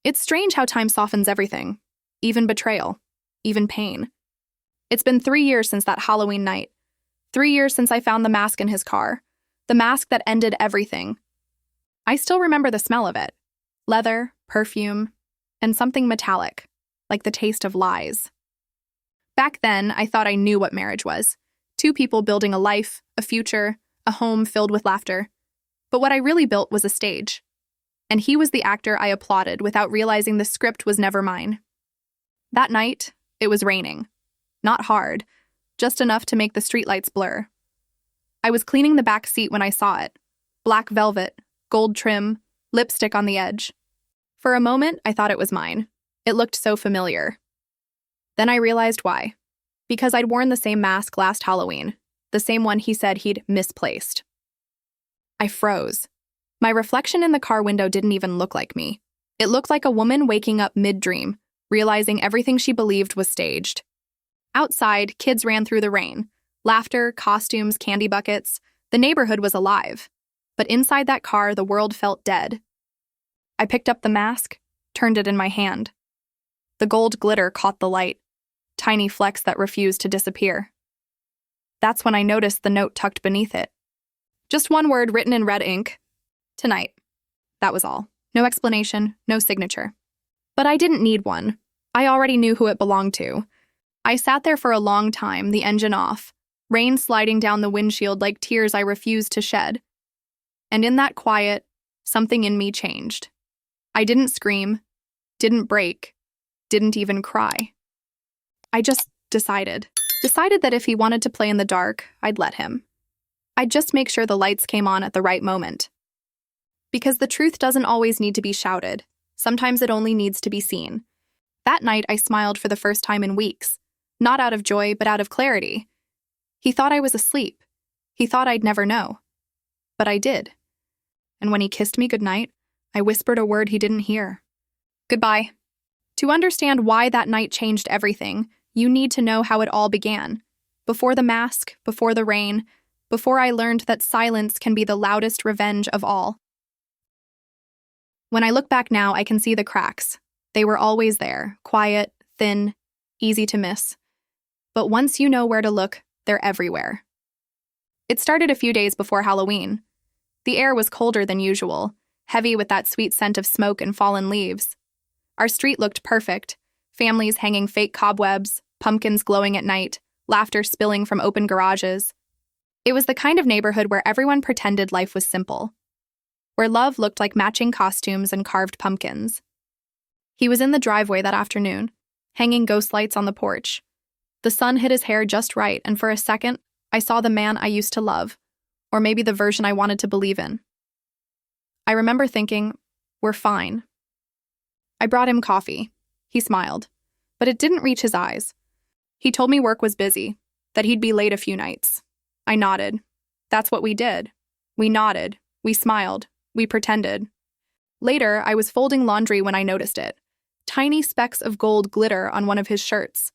It's strange how time softens everything, even betrayal, even pain. It's been 3 years since that Halloween night. 3 years since I found the mask in his car. The mask that ended everything. I still remember the smell of it. Leather, perfume, and something metallic, like the taste of lies. Back then, I thought I knew what marriage was. 2 people building a life, a future, a home filled with laughter. But what I really built was a stage. And he was the actor I applauded without realizing the script was never mine. That night, it was raining. Not hard, just enough to make the streetlights blur. I was cleaning the back seat when I saw it. Black velvet, gold trim, lipstick on the edge. For a moment, I thought it was mine. It looked so familiar. Then I realized why. Because I'd worn the same mask last Halloween, the same one he said he'd misplaced. I froze. My reflection in the car window didn't even look like me. It looked like a woman waking up mid-dream, realizing everything she believed was staged. Outside, kids ran through the rain. Laughter, costumes, candy buckets. The neighborhood was alive. But inside that car, the world felt dead. I picked up the mask, turned it in my hand. The gold glitter caught the light, tiny flecks that refused to disappear. That's when I noticed the note tucked beneath it. Just one word written in red ink. Tonight. That was all. No explanation, no signature. But I didn't need one. I already knew who it belonged to. I sat there for a long time, the engine off, rain sliding down the windshield like tears I refused to shed. And in that quiet, something in me changed. I didn't scream, didn't break, didn't even cry. I just decided that if he wanted to play in the dark, I'd let him. I'd just make sure the lights came on at the right moment. Because the truth doesn't always need to be shouted. Sometimes it only needs to be seen. That night, I smiled for the first time in weeks. Not out of joy, but out of clarity. He thought I was asleep. He thought I'd never know. But I did. And when he kissed me goodnight, I whispered a word he didn't hear. Goodbye. To understand why that night changed everything, you need to know how it all began. Before the mask, before the rain, before I learned that silence can be the loudest revenge of all. When I look back now, I can see the cracks. They were always there, quiet, thin, easy to miss. But once you know where to look, they're everywhere. It started a few days before Halloween. The air was colder than usual, heavy with that sweet scent of smoke and fallen leaves. Our street looked perfect, families hanging fake cobwebs, pumpkins glowing at night, laughter spilling from open garages. It was the kind of neighborhood where everyone pretended life was simple, where love looked like matching costumes and carved pumpkins. He was in the driveway that afternoon, hanging ghost lights on the porch. The sun hit his hair just right, and for a second, I saw the man I used to love, or maybe the version I wanted to believe in. I remember thinking, we're fine. I brought him coffee. He smiled, but it didn't reach his eyes. He told me work was busy, that he'd be late a few nights. I nodded. That's what we did. We nodded. We smiled. We pretended. Later, I was folding laundry when I noticed it. Tiny specks of gold glitter on one of his shirts.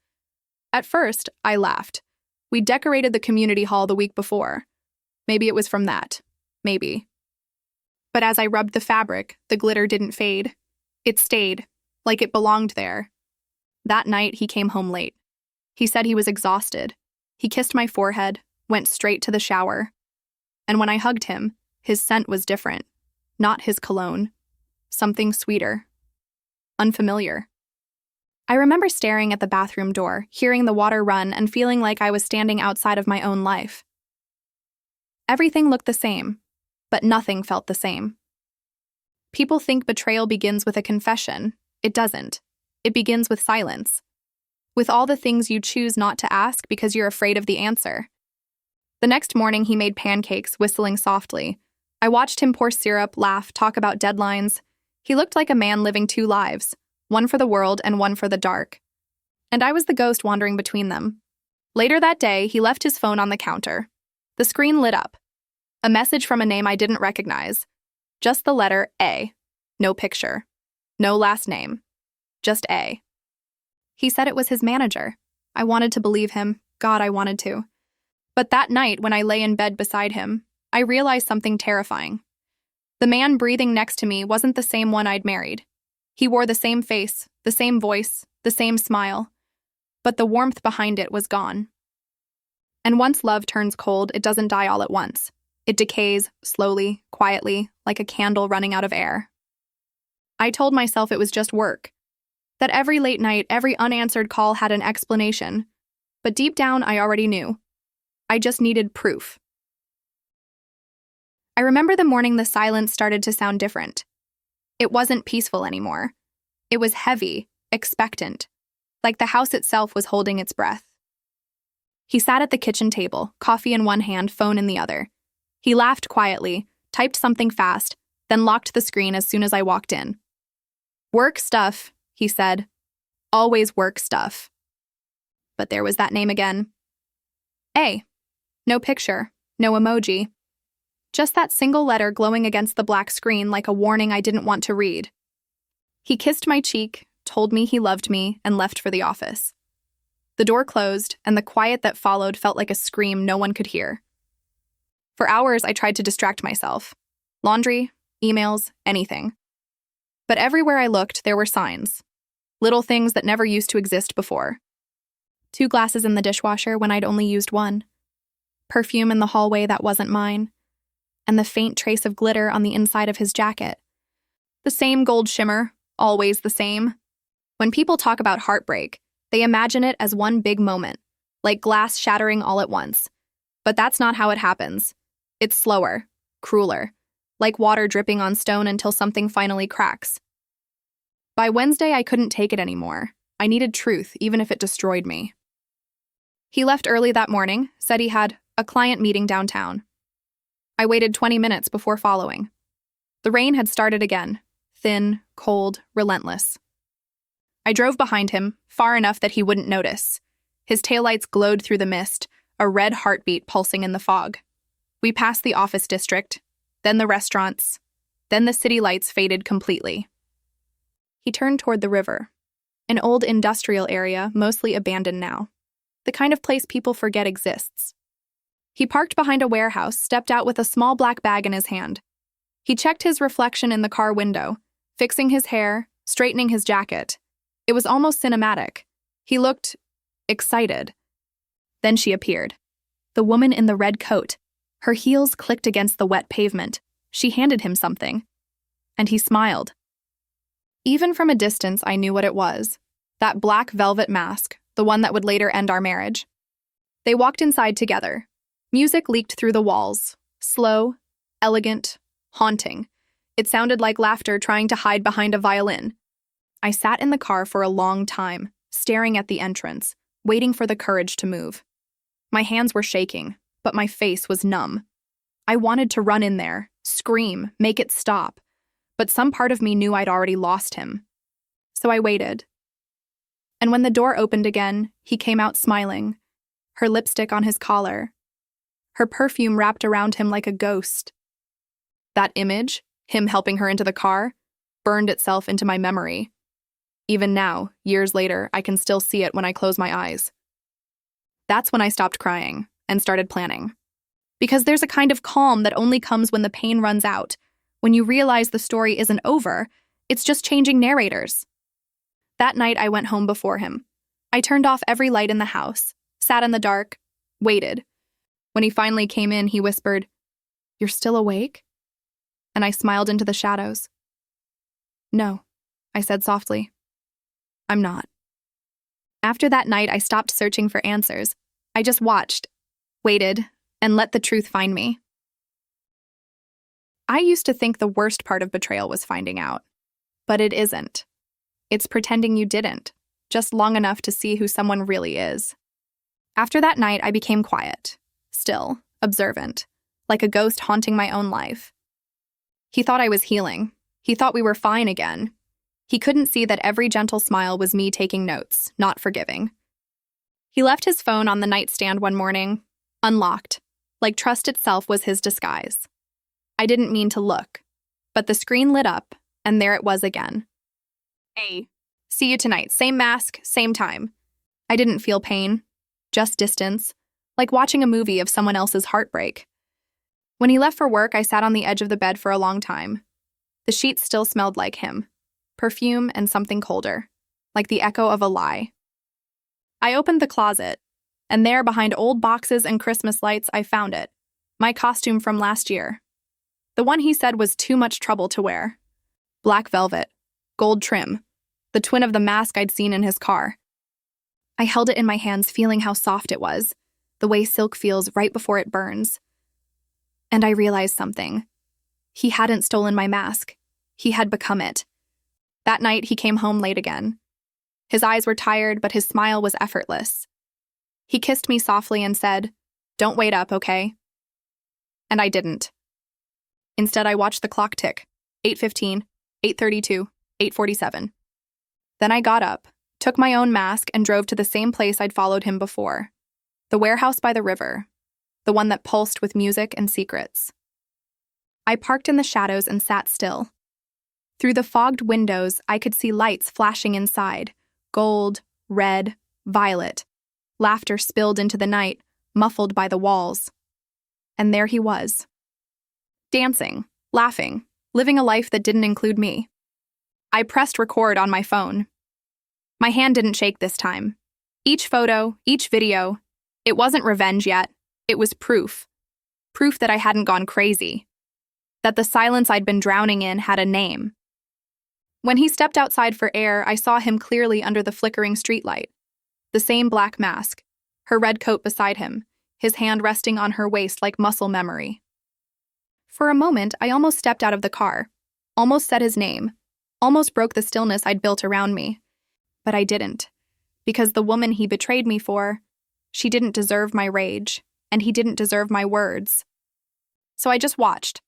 At first, I laughed. We decorated the community hall the week before. Maybe it was from that. Maybe. But as I rubbed the fabric, the glitter didn't fade. It stayed, like it belonged there. That night, he came home late. He said he was exhausted. He kissed my forehead, went straight to the shower. And when I hugged him, his scent was different. Not his cologne. Something sweeter. Unfamiliar. I remember staring at the bathroom door, hearing the water run, and feeling like I was standing outside of my own life. Everything looked the same, but nothing felt the same. People think betrayal begins with a confession. It doesn't. It begins with silence. With all the things you choose not to ask because you're afraid of the answer. The next morning, he made pancakes, whistling softly. I watched him pour syrup, laugh, talk about deadlines. He looked like a man living 2 lives, one for the world and one for the dark. And I was the ghost wandering between them. Later that day, he left his phone on the counter. The screen lit up. A message from a name I didn't recognize. Just the letter A. No picture. No last name. Just A. He said it was his manager. I wanted to believe him. God, I wanted to. But that night, when I lay in bed beside him, I realized something terrifying. The man breathing next to me wasn't the same one I'd married. He wore the same face, the same voice, the same smile, but the warmth behind it was gone. And once love turns cold, it doesn't die all at once. It decays, slowly, quietly, like a candle running out of air. I told myself it was just work, that every late night, every unanswered call had an explanation, but deep down I already knew. I just needed proof. I remember the morning the silence started to sound different. It wasn't peaceful anymore. It was heavy, expectant, like the house itself was holding its breath. He sat at the kitchen table, coffee in one hand, phone in the other. He laughed quietly, typed something fast, then locked the screen as soon as I walked in. "Work stuff," he said. "Always work stuff." But there was that name again. A. No picture, no emoji. Just that single letter glowing against the black screen like a warning I didn't want to read. He kissed my cheek, told me he loved me, and left for the office. The door closed, and the quiet that followed felt like a scream no one could hear. For hours, I tried to distract myself. Laundry, emails, anything. But everywhere I looked, there were signs. Little things that never used to exist before. 2 glasses in the dishwasher when I'd only used 1. Perfume in the hallway that wasn't mine. And the faint trace of glitter on the inside of his jacket. The same gold shimmer, always the same. When people talk about heartbreak, they imagine it as one big moment, like glass shattering all at once. But that's not how it happens. It's slower, crueler, like water dripping on stone until something finally cracks. By Wednesday, I couldn't take it anymore. I needed truth, even if it destroyed me. He left early that morning, said he had a client meeting downtown. I waited 20 minutes before following. The rain had started again, thin, cold, relentless. I drove behind him, far enough that he wouldn't notice. His taillights glowed through the mist, a red heartbeat pulsing in the fog. We passed the office district, then the restaurants, then the city lights faded completely. He turned toward the river, an old industrial area mostly abandoned now, the kind of place people forget exists. He parked behind a warehouse, stepped out with a small black bag in his hand. He checked his reflection in the car window, fixing his hair, straightening his jacket. It was almost cinematic. He looked excited. Then she appeared. The woman in the red coat. Her heels clicked against the wet pavement. She handed him something. And he smiled. Even from a distance, I knew what it was. That black velvet mask, the one that would later end our marriage. They walked inside together. Music leaked through the walls. Slow, elegant, haunting. It sounded like laughter trying to hide behind a violin. I sat in the car for a long time, staring at the entrance, waiting for the courage to move. My hands were shaking, but my face was numb. I wanted to run in there, scream, make it stop, but some part of me knew I'd already lost him. So I waited. And when the door opened again, he came out smiling, her lipstick on his collar, her perfume wrapped around him like a ghost. That image, him helping her into the car, burned itself into my memory. Even now, years later, I can still see it when I close my eyes. That's when I stopped crying and started planning. Because there's a kind of calm that only comes when the pain runs out, when you realize the story isn't over, it's just changing narrators. That night, I went home before him. I turned off every light in the house, sat in the dark, waited. When he finally came in, he whispered, "You're still awake?" And I smiled into the shadows. "No," I said softly. "I'm not." After that night, I stopped searching for answers. I just watched, waited, and let the truth find me. I used to think the worst part of betrayal was finding out. But it isn't. It's pretending you didn't, just long enough to see who someone really is. After that night, I became quiet, still, observant, like a ghost haunting my own life. He thought I was healing. He thought we were fine again. He couldn't see that every gentle smile was me taking notes, not forgiving. He left his phone on the nightstand one morning, unlocked, like trust itself was his disguise. I didn't mean to look, but the screen lit up, and there it was again. "Hey, see you tonight, same mask, same time." I didn't feel pain, just distance, like watching a movie of someone else's heartbreak. When he left for work, I sat on the edge of the bed for a long time. The sheets still smelled like him. perfume, and something colder, like the echo of a lie. I opened the closet, and there, behind old boxes and Christmas lights, I found it, my costume from last year. The one he said was too much trouble to wear. Black velvet, gold trim, the twin of the mask I'd seen in his car. I held it in my hands, feeling how soft it was, the way silk feels right before it burns. And I realized something. He hadn't stolen my mask. He had become it. That night, he came home late again. His eyes were tired, but his smile was effortless. He kissed me softly and said, "Don't wait up, okay?" And I didn't. Instead, I watched the clock tick. 8:15, 8:32, 8:47. Then I got up, took my own mask, and drove to the same place I'd followed him before. The warehouse by the river. The one that pulsed with music and secrets. I parked in the shadows and sat still. Through the fogged windows, I could see lights flashing inside. Gold, red, violet. Laughter spilled into the night, muffled by the walls. And there he was. Dancing, laughing, living a life that didn't include me. I pressed record on my phone. My hand didn't shake this time. Each photo, each video, it wasn't revenge yet. It was proof. Proof that I hadn't gone crazy. That the silence I'd been drowning in had a name. When he stepped outside for air, I saw him clearly under the flickering streetlight. The same black mask, her red coat beside him, his hand resting on her waist like muscle memory. For a moment, I almost stepped out of the car, almost said his name, almost broke the stillness I'd built around me. But I didn't, because the woman he betrayed me for, she didn't deserve my rage, and he didn't deserve my words. So I just watched,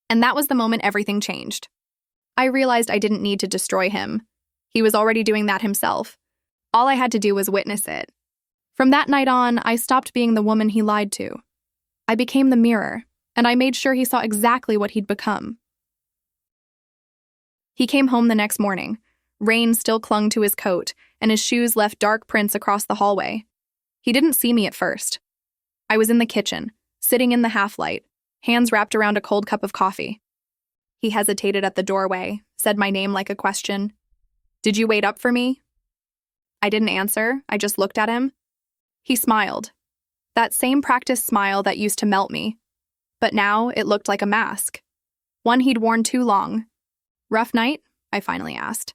and that was the moment everything changed. I realized I didn't need to destroy him. He was already doing that himself. All I had to do was witness it. From that night on, I stopped being the woman he lied to. I became the mirror, and I made sure he saw exactly what he'd become. He came home the next morning. Rain still clung to his coat, and his shoes left dark prints across the hallway. He didn't see me at first. I was in the kitchen, sitting in the half-light, hands wrapped around a cold cup of coffee. He hesitated at the doorway, said my name like a question. "Did you wait up for me?" I didn't answer, I just looked at him. He smiled. That same practiced smile that used to melt me. But now it looked like a mask. One he'd worn too long. "Rough night?" I finally asked.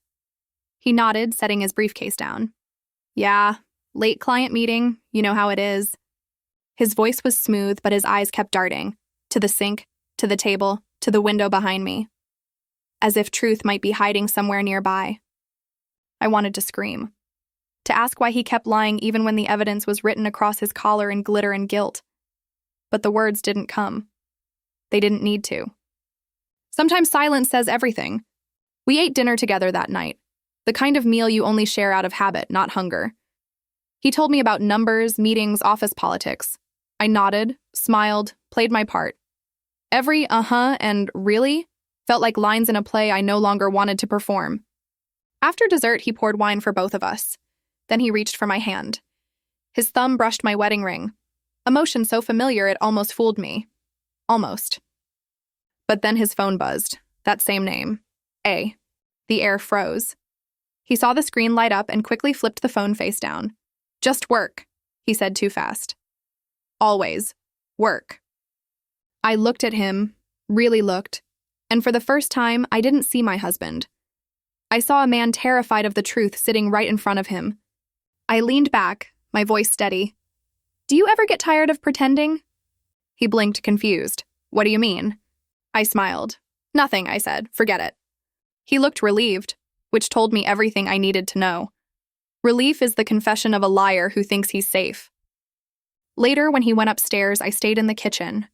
He nodded, setting his briefcase down. "Yeah, late client meeting, you know how it is." His voice was smooth, but his eyes kept darting. To the sink, to the table, to the window behind me. As if truth might be hiding somewhere nearby. I wanted to scream. To ask why he kept lying even when the evidence was written across his collar in glitter and gilt. But the words didn't come. They didn't need to. Sometimes silence says everything. We ate dinner together that night. The kind of meal you only share out of habit, not hunger. He told me about numbers, meetings, office politics. I nodded, smiled, played my part. Every uh-huh and really felt like lines in a play I no longer wanted to perform. After dessert, he poured wine for both of us. Then he reached for my hand. His thumb brushed my wedding ring. A motion so familiar it almost fooled me. Almost. But then his phone buzzed. That same name. A. The air froze. He saw the screen light up and quickly flipped the phone face down. "Just work," he said too fast. "Always. Work." I looked at him, really looked, and for the first time, I didn't see my husband. I saw a man terrified of the truth sitting right in front of him. I leaned back, my voice steady. "Do you ever get tired of pretending?" He blinked, confused. "What do you mean?" I smiled. "Nothing," I said. "Forget it." He looked relieved, which told me everything I needed to know. Relief is the confession of a liar who thinks he's safe. Later, when he went upstairs, I stayed in the kitchen.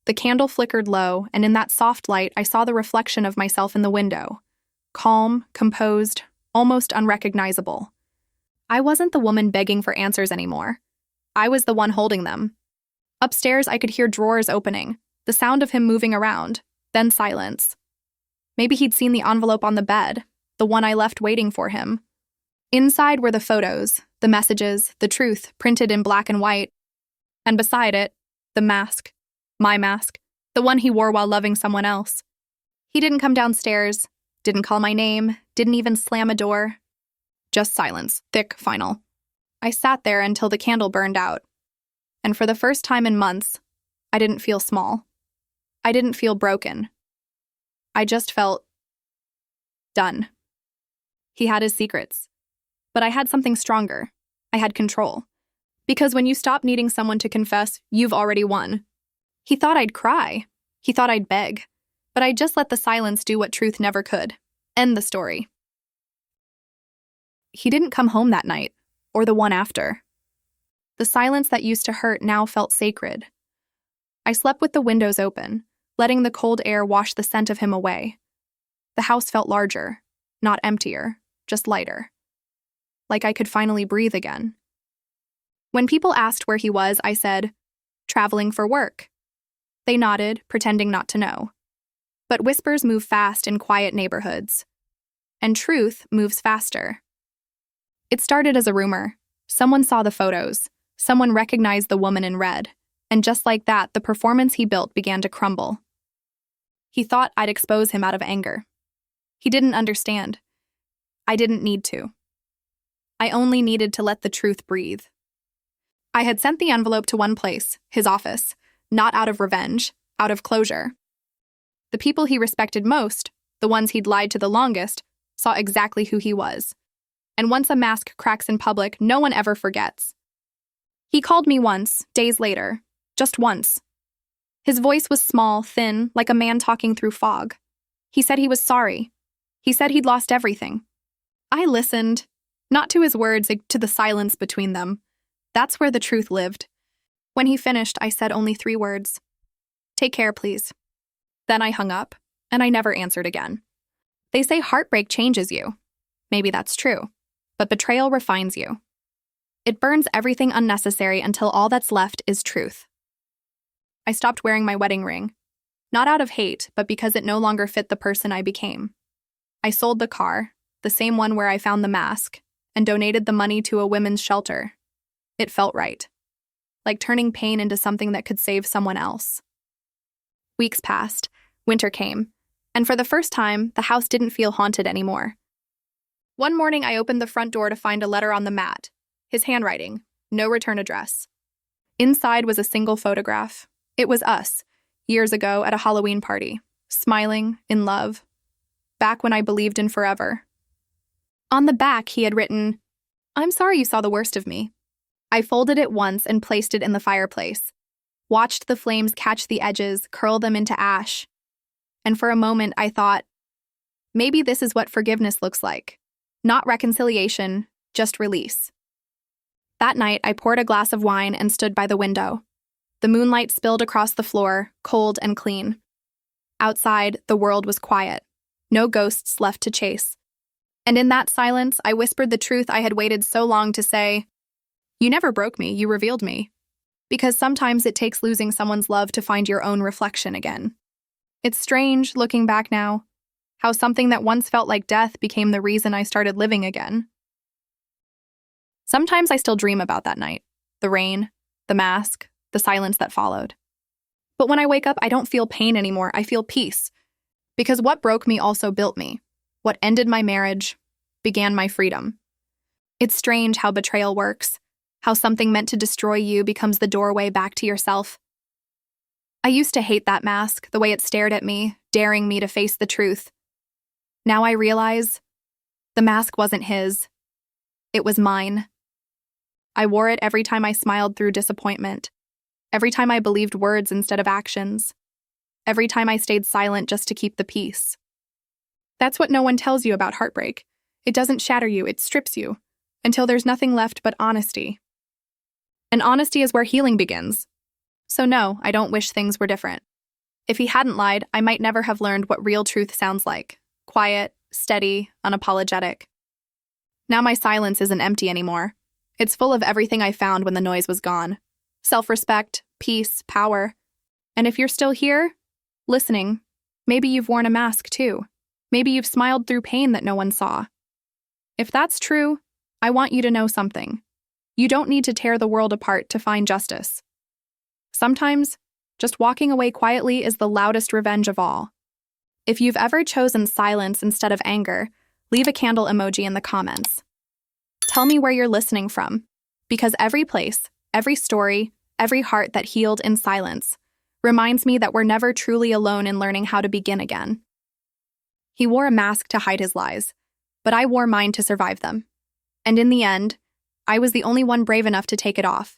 The candle flickered low, and in that soft light, I saw the reflection of myself in the window. Calm, composed, almost unrecognizable. I wasn't the woman begging for answers anymore. I was the one holding them. Upstairs, I could hear drawers opening, the sound of him moving around, then silence. Maybe he'd seen the envelope on the bed, the one I left waiting for him. Inside were the photos, the messages, the truth printed in black and white. And beside it, the mask. My mask. The one he wore while loving someone else. He didn't come downstairs. Didn't call my name, didn't even slam a door. Just silence, thick, final. I sat there until the candle burned out. And for the first time in months, I didn't feel small. I didn't feel broken. I just felt done. He had his secrets. But I had something stronger. I had control. Because when you stop needing someone to confess, you've already won. He thought I'd cry. He thought I'd beg. But I just let the silence do what truth never could. End the story. He didn't come home that night, or the one after. The silence that used to hurt now felt sacred. I slept with the windows open, letting the cold air wash the scent of him away. The house felt larger, not emptier, just lighter. Like I could finally breathe again. When people asked where he was, I said, traveling for work. They nodded, pretending not to know. But whispers move fast in quiet neighborhoods. And truth moves faster. It started as a rumor. Someone saw the photos. Someone recognized the woman in red. And just like that, the performance he built began to crumble. He thought I'd expose him out of anger. He didn't understand. I didn't need to. I only needed to let the truth breathe. I had sent the envelope to one place, his office, not out of revenge, out of closure. The people he respected most, the ones he'd lied to the longest, saw exactly who he was. And once a mask cracks in public, no one ever forgets. He called me once, days later, just once. His voice was small, thin, like a man talking through fog. He said he was sorry. He said he'd lost everything. I listened, not to his words, to the silence between them. That's where the truth lived. When he finished, I said only 3 words. Take care, please. Then I hung up, and I never answered again. They say heartbreak changes you. Maybe that's true. But betrayal refines you. It burns everything unnecessary until all that's left is truth. I stopped wearing my wedding ring. Not out of hate, but because it no longer fit the person I became. I sold the car, the same one where I found the mask, and donated the money to a women's shelter. It felt right. Like turning pain into something that could save someone else. Weeks passed, winter came, and for the first time, the house didn't feel haunted anymore. One morning, I opened the front door to find a letter on the mat. His handwriting, no return address. Inside was a single photograph. It was us, years ago at a Halloween party, smiling, in love, back when I believed in forever. On the back, he had written, "I'm sorry you saw the worst of me." I folded it once and placed it in the fireplace, watched the flames catch the edges, curl them into ash. And for a moment, I thought, maybe this is what forgiveness looks like. Not reconciliation, just release. That night, I poured a glass of wine and stood by the window. The moonlight spilled across the floor, cold and clean. Outside, the world was quiet. No ghosts left to chase. And in that silence, I whispered the truth I had waited so long to say. You never broke me, you revealed me. Because sometimes it takes losing someone's love to find your own reflection again. It's strange, looking back now, how something that once felt like death became the reason I started living again. Sometimes I still dream about that night. The rain, the mask, the silence that followed. But when I wake up, I don't feel pain anymore, I feel peace. Because what broke me also built me. What ended my marriage began my freedom. It's strange how betrayal works, how something meant to destroy you becomes the doorway back to yourself. I used to hate that mask, the way it stared at me, daring me to face the truth. Now I realize the mask wasn't his. It was mine. I wore it every time I smiled through disappointment, every time I believed words instead of actions, every time I stayed silent just to keep the peace. That's what no one tells you about heartbreak. It doesn't shatter you, it strips you, until there's nothing left but honesty. And honesty is where healing begins. So no, I don't wish things were different. If he hadn't lied, I might never have learned what real truth sounds like. Quiet, steady, unapologetic. Now my silence isn't empty anymore. It's full of everything I found when the noise was gone. Self-respect, peace, power. And if you're still here, listening, maybe you've worn a mask too. Maybe you've smiled through pain that no one saw. If that's true, I want you to know something. You don't need to tear the world apart to find justice. Sometimes, just walking away quietly is the loudest revenge of all. If you've ever chosen silence instead of anger, leave a candle emoji in the comments. Tell me where you're listening from, because every place, every story, every heart that healed in silence reminds me that we're never truly alone in learning how to begin again. He wore a mask to hide his lies, but I wore mine to survive them. And in the end, I was the only one brave enough to take it off.